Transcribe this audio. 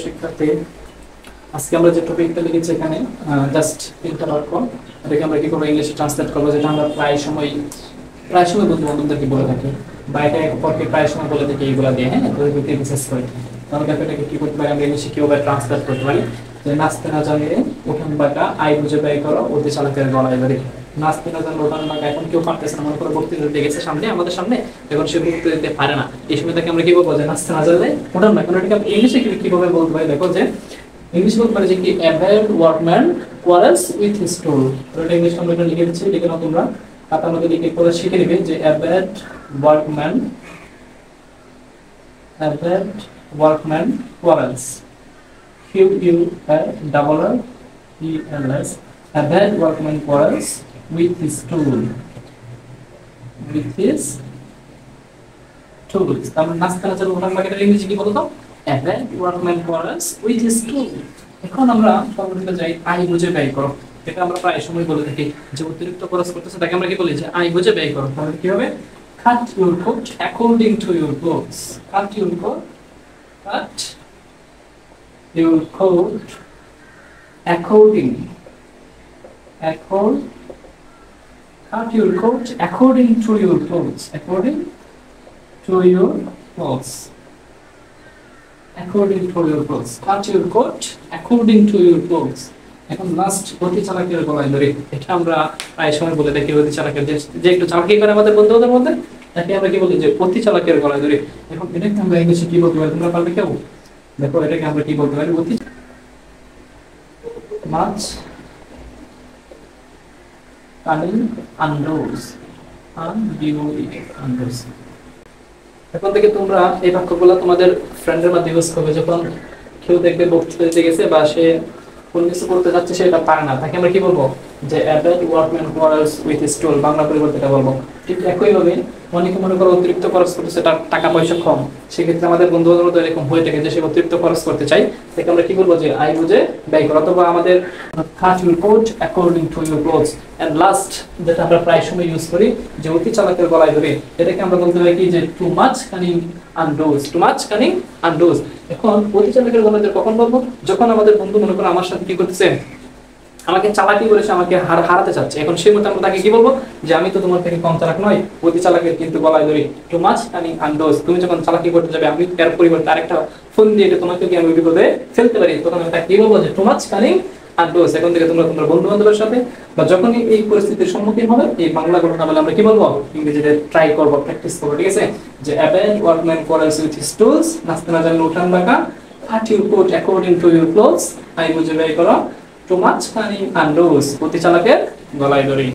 শিক্ষার্থী, আজকে আমরা যে টপিকটা লিখেছি এখানে জাস্ট তিনটা বাক্য, এটাকে আমরা কি করবো ইংলিশে ট্রান্সলেট করবো, যেটা আমরা প্রায় সময় বন্ধু বান্ধবদেরকে বলে থাকি বা এটা পরকে প্রায় সময় বলে থাকি এইগুলা দিয়ে। হ্যাঁ, বিশেষ করে তাহলে দেখো এটাকে কি করতে পারি আমরা ইংলিশে কিভাবে ট্রান্সলেট করতে পারি। যে নাচতে না জানিয়ে উঠান বাঁকা আই বুঝে ব্যয় করো অতি চালাকের গলায় ধরে। নাচতে না জানলে উঠান বাঁকা এখন কেউ পারতেছে না, মনে করো বক্তৃতা দিতে গেছে সামনে আমাদের সামনে, এখন সে বক্তৃতা দিতে পারে না, এই সময় তাকে আমরা কি বলবো যে নাচতে না জানলে উঠান বাঁকা। এটাকে আমরা ইংলিশে কিভাবে বলতে পারি, দেখো যে ইংলিশ বলতে পারি যে কি a bad workman quarrels with his tool। এটা ইংলিশ আমরা এটা লিখে দিচ্ছি, লিখে নাও তোমরা খাতার মধ্যে লিখে পড়ে শিখে নিবে যে a bad workman quarrels, QUARRELS, a bad workman quarrels with his tool, আমরা নাস্তা না চালু উঠান বাকিটা ইংলিশে কি বলতো a bad workman quarrels with his tool। এখন আমরা সর্বপ্রথম যাই আই বুঝে ব্যয় করো। এটা আমরা প্রায় সময় বলে থাকি যে অতিরিক্ত খরচ করতেছে তাকে আমরা কি বলি যে আই বুঝে ব্যয় করো। তাহলে কি হবে cut your coat according to your clothes, cut your coat according to your clothes, according to your clothes, cut your coat according to your clothes। এখন লাস্ট অতি চালাকের গলায় ধরে, এটা আমরা প্রায় সময় বলে থাকি অতি চালাকের, যে একটু চালাকি করে আমাদের বন্ধুদের মধ্যে তাকে আমরা কি বলি যে অতি চালাকের গলায় ধরে। এখন এটাকে আমরা ইংলিশে কি বলতে পারি তোমরা পারবে কেউ? দেখো এটাকে আমরা কি বলতে পারি, অতি মাছ কানিং আন্ডোজ, এখন থেকে তোমরা এই বাক্যগুলো তোমাদের ফ্রেন্ডের মধ্যে ইউজ করবে যখন কেউ দেখবে বক্তৃতা দিতে গেছে বা সে কোন কিছু করতে যাচ্ছে সেটা পারে না, তাকে আমরা কি বলবো যে a bad workman quarrels with his tool, Bangla পরিবর্তে এটা বলবো। ঠিক একইভাবে অনেকে মনে করো অতিরিক্ত খরচ করতেছে, তার টাকা পয়সা কম, সেক্ষেত্রে আমাদের বন্ধু বান্ধব এরকম হয়ে থাকে যে সে অতিরিক্ত খরচ করতে চাই, তাকে আমরা কি বলবো যে আই বুঝে ব্যয় করো। অথবা আমাদের cut your coat according to your clothes, and last যেটা আমরা প্রায় সময় ইউজ করি যে অতি চালাকের গলায় ধরে, এটাকে আমরা বলতে পারি কি যে too much cunning undoes। এখন অতি চালাকের গলায় ধরে কখন বলবো? যখন আমাদের বন্ধু মনে করো আমার সাথে কি করতেছে, আমাকে চালাকি করেছে, আমাকে হারাতে চাচ্ছে, এখন সেই মতো আমরা তাকে কি বলবো যে আমি তো তোমার থেকে কম চালাক নয়, অতি চালাকের কিন্তু গলায় ধরি টু মাচ কানিং আন্ডোজ। তুমি যখন চালাকি করতে যাবে আমি এর পরিবর্তে আরেকটা ফোন দিয়ে তোমাকে কি আমি বিপদে ফেলতে পারি, তখন আমি তাকে কি বলবো যে টু মাচ কানিং আন্ডোজ। এখন থেকে তোমরা তোমার বন্ধু বান্ধবের সাথে বা যখনই এই পরিস্থিতির সম্মুখীন হবে এই বাংলা ঘটনা বলে আমরা কি বলবো ইংরেজিতে ট্রাই করবো, প্র্যাকটিস করবো। ঠিক আছে, যে a bad workman quarrels with his tools, নাচতে না জানলে উঠান বাঁকা, cut your coat according to your clothes, I বুঝে ব্যয় করো, too much cunning undoes, অতি চালাকের গলায় ধরি।